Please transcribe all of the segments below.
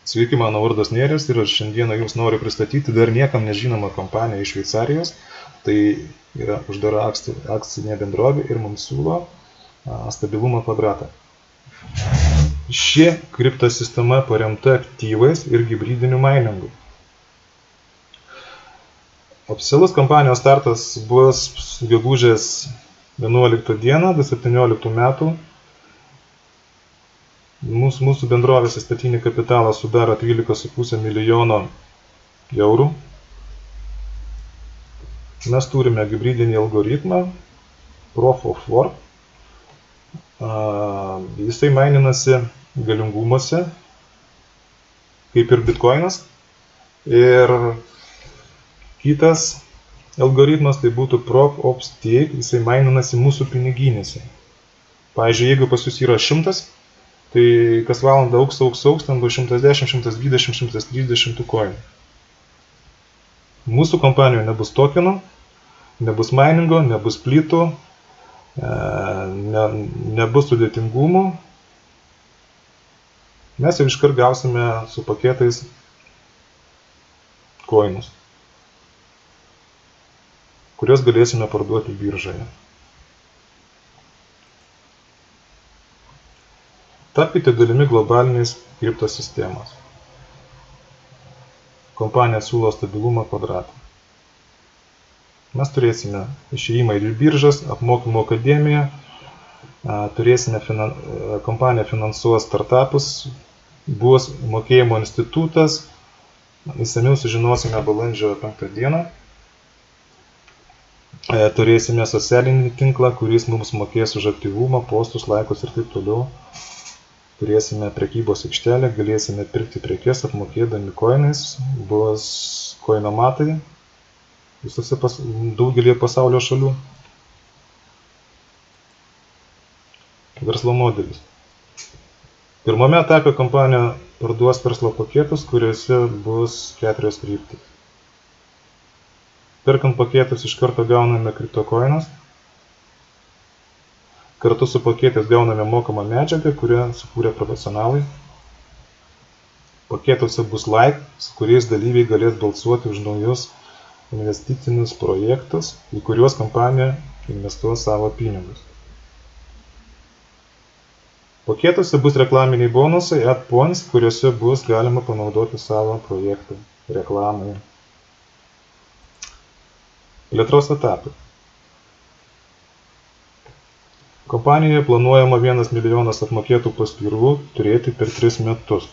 Sveiki, mano vardas Nėris ir šiandieną jums noriu pristatyti dar niekam nežinomą kompaniją iš Šveicarijos. Tai yra uždara akcinė bendrovė ir mums siūlo stabilumo kvadratą. Ši kriptosistema paremta aktyvais ir hibridiniu miningu. Oficialus kompanijos startas bus gegužės 11 dieną 2017 metų. Mūsų bendrovės įstatinį kapitalą sudaro 13,5 milijono eurų. Mes turime hibridinį algoritmą Proof of Work. Jisai maininasi galingumuose, kaip ir bitcoinas. Ir kitas algoritmas tai būtų Proof of Stake, jisai maininasi mūsų piniginėse. Pavyzdžiui, jeigu pas jūs yra 100, tai kas valandą auks, ten bus 110, 120, 130 coinų. Mūsų kompanijoje nebus tokenų, nebus miningo, nebus plytų, nebus sudėtingumų. Mes jau iškart gausime su paketais coinus, kuriuos galėsime parduoti biržoje. Tapkite dalimi globalinės kriptosistemos. Kompanija siūlo stabilumo kvadratą. Mes turėsime išėjimą į biržas, apmokymų akademiją, kompanija finansuos startupus, bus mokėjimo institutas, išsamiau sužinosime balandžio 5 dieną. Turėsime socialinį tinklą, kuris mums mokės už aktyvumą, postus, laikus ir taip toliau. Turėsime prekybos aikštelę, galėsime pirkti prekes apmokėdami coinais, bus coinomatai daugelį pasaulio šalių. Verslo modelis. Pirmame etape kompanija parduos verslo paketus, kuriuose bus 4 kryptys. Perkant paketus iš karto gauname kriptokoinus. Kartu su paketais gauname mokamą medžiagą, kurią sukūrė profesionalai. Paketuose bus like, su kuriais dalyviai galės balsuoti už naujus investicinius projektus, į kuriuos kompanija investuos savo pinigus. Paketuose bus reklaminiai bonusai, ad points, kuriuose bus galima panaudoti savo projektų reklamai. Plėtros etapai. Kompanijoje planuojama 1 milijonas apmokėtų paskyrų turėti per 3 metus.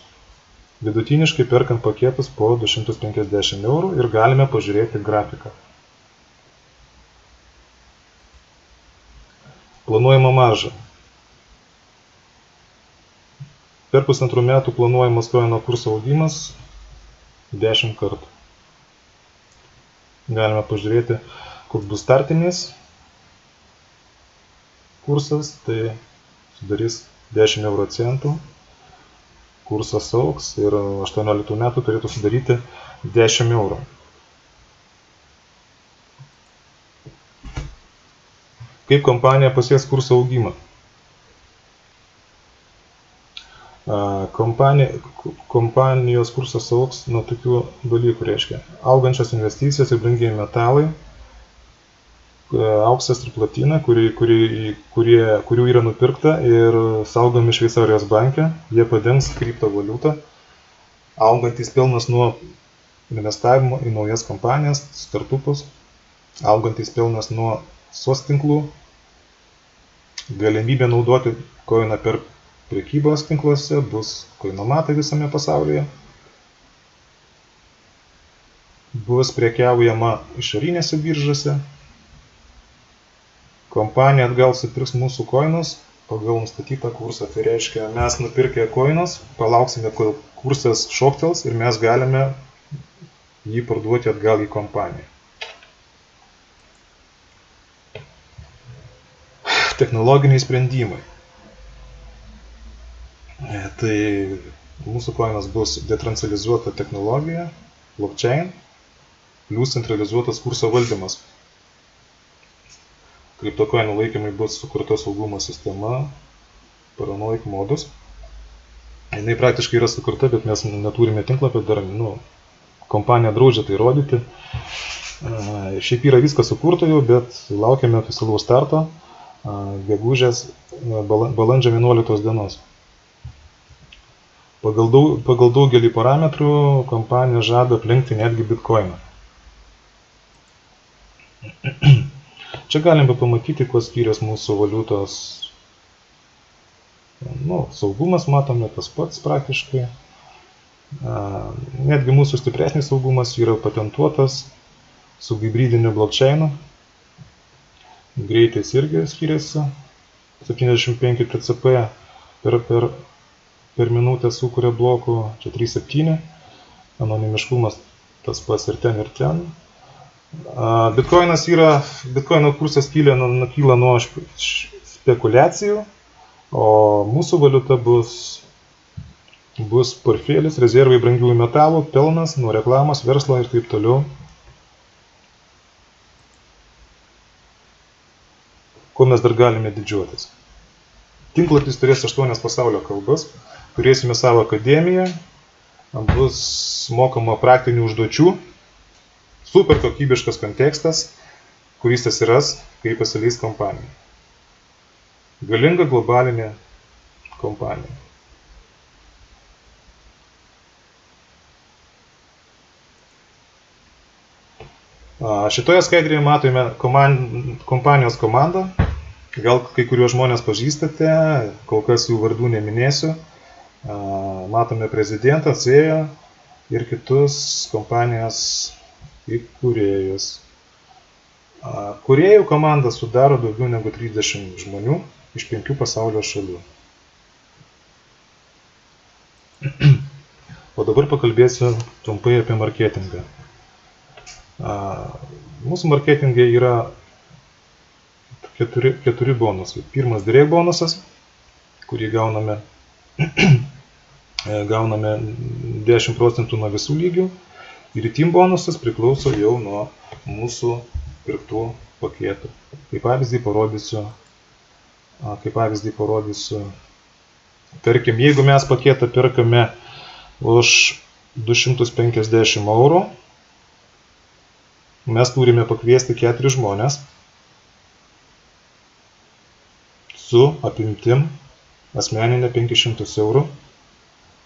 Vidutiniškai perkant paketus po 250 eurų ir galime pažiūrėti grafiką. Planuojama marža. Per 1,5 metų planuojamas coino kurso augimas 10 kartų. Galime pažiūrėti, koks bus startinis kursas, tai sudarys 10 euro centų. Kursas augs ir 18 metų turėtų sudaryti 10 eurų. Kaip kompanija pasieks kurso augimą? Kompanijos kursas augs nuo tokių dalykų, reiškia augančios investicijos į brangieji metalai, auksas ir platina, kurių yra nupirkta ir saugomi Šveicarijos banke, jie padengs kriptovaliutą, augantis pelnas nuo investavimo į naujas kompanijas, startupus, augantis pelnas nuo SOS tinklų, galimybė naudoti coiną per prekybos tinkluose, bus coinomatai visame pasaulyje, bus prekiaujama išorinėse biržose. Kompanija atgal supirks mūsų coinus pagal nustatytą kursą. Tai reiškia, mes nupirkę coinus, palauksime, kol kursas šoktels ir mes galime jį parduoti atgal į kompaniją. Technologiniai sprendimai. Tai mūsų coinas bus decentralizuota technologija, blockchain, plus centralizuotas kurso valdymas. Kriptokoinų laikymai bus sukurta saugumo sistema, paranoid modus. Jinai praktiškai yra sukurta, bet mes neturime tinklapio, dar kompanija draudžia tai rodyti. Šiaip yra viskas sukurta jau, bet laukiame oficialaus starto gegužės balandžio 11 dienos. Pagal daugelį parametrų kompanija žada aplenkti netgi bitkoiną. Čia galime pamatyti, kuo skiriasi mūsų valiutos. Saugumas matome tas pats praktiškai. Netgi mūsų stipresnis saugumas yra patentuotas su hibridiniu blockchainu. Greitis irgi skiriasi. 75 TCP per minutę sukuria blokų, čia 3,7. Anonimiškumas tas pats ir ten, ir ten. Bitcoino kursas kyla nuo spekulacijų, o mūsų valiuta bus portfelis, rezervai brangiųjų metalų, pelnas nuo reklamos, verslo ir taip toliau. Ko mes dar galime didžiuotis? Tinklapis turės 8 pasaulio kalbas, turėsime savo akademiją, bus mokama praktinių užduočių, super kokybiškas kontekstas, kuris atsiras, kai pasileis kompanija. Galinga globalinė kompanija. Šitoje skaidrėje matome kompanijos komandą. Gal kai kuriuos žmonės pažįstate, kol kas jų vardų neminėsiu. Matome prezidentą, CEO ir kitus kompanijos įkūrėjus. Kūrėjų komanda sudaro daugiau negu 30 žmonių iš 5 pasaulio šalių. O dabar pakalbėsiu trumpai apie marketingą. Mūsų marketingai yra keturi bonusai. Pirmas direct bonusas, kurį gauname 10% nuo visų lygių. Ir team bonusas priklauso jau nuo mūsų pirktų paketų. Kaip pavyzdį parodysiu. Tarkim, jeigu mes paketą perkame už 250 eurų, mes turime pakviesti 4 žmonės su apimtim asmeninė 500 eurų,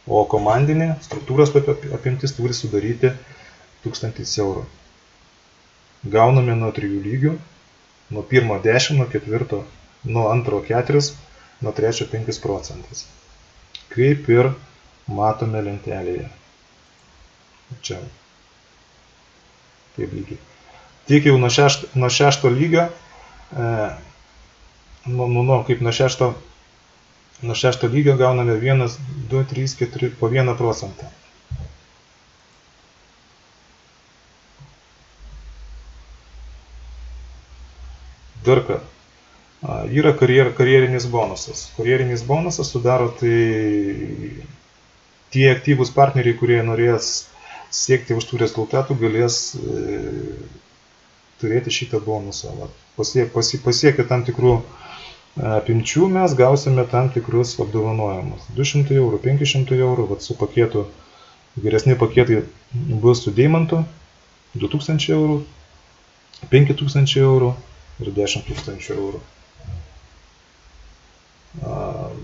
o komandinė struktūros apimtis turi sudaryti 1000 eurų. Gauname nuo 3 lygių, nuo 1 10, nuo 4, nuo 2 4, nuo 3 5%. Kaip ir matome lentelėje. Čia. Taip lygiai. Tik jau nuo 6 lygio, kaip nuo 6 lygio gauname 1, 2, 3, 4 po 1%. Dar ką, yra karjerinis bonusas. Karjerinis bonusas sudaro tai tie aktyvūs partneriai, kurie norės siekti aukštų rezultatų, galės turėti šitą bonusą. Pasiekę tam tikrų apimčių mes gausime tam tikrus apdovanojimus. 200 eurų, 500 eurų, su paketu, geresni paketai bus su deimantu, 2000 eurų, 5000 eurų ir 10 000 eurų.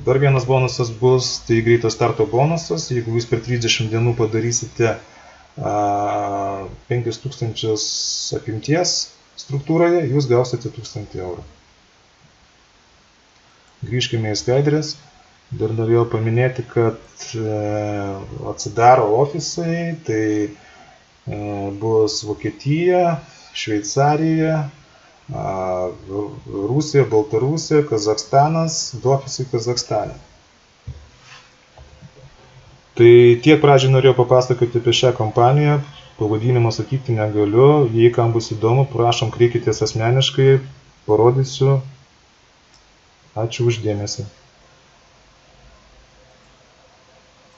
Dar vienas bonusas bus, tai greitas starto bonusas. Jeigu jūs per 30 dienų padarysite 5000 apimties struktūroje, jūs gausite 1000 eurų. Grįžkime į skaidrės. Dar norėjau paminėti, kad atsidaro ofisai, tai bus Vokietija, Šveicarija, Rusija, Baltarusija, Kazakstanas, du ofisai Kazakstane. Tai tiek pradžiai norėjau papasakoti apie šią kompaniją, pavadinimą sakyti negaliu, jei kam bus įdomu, prašom kreipkitės asmeniškai, parodysiu. Ačiū už dėmesį.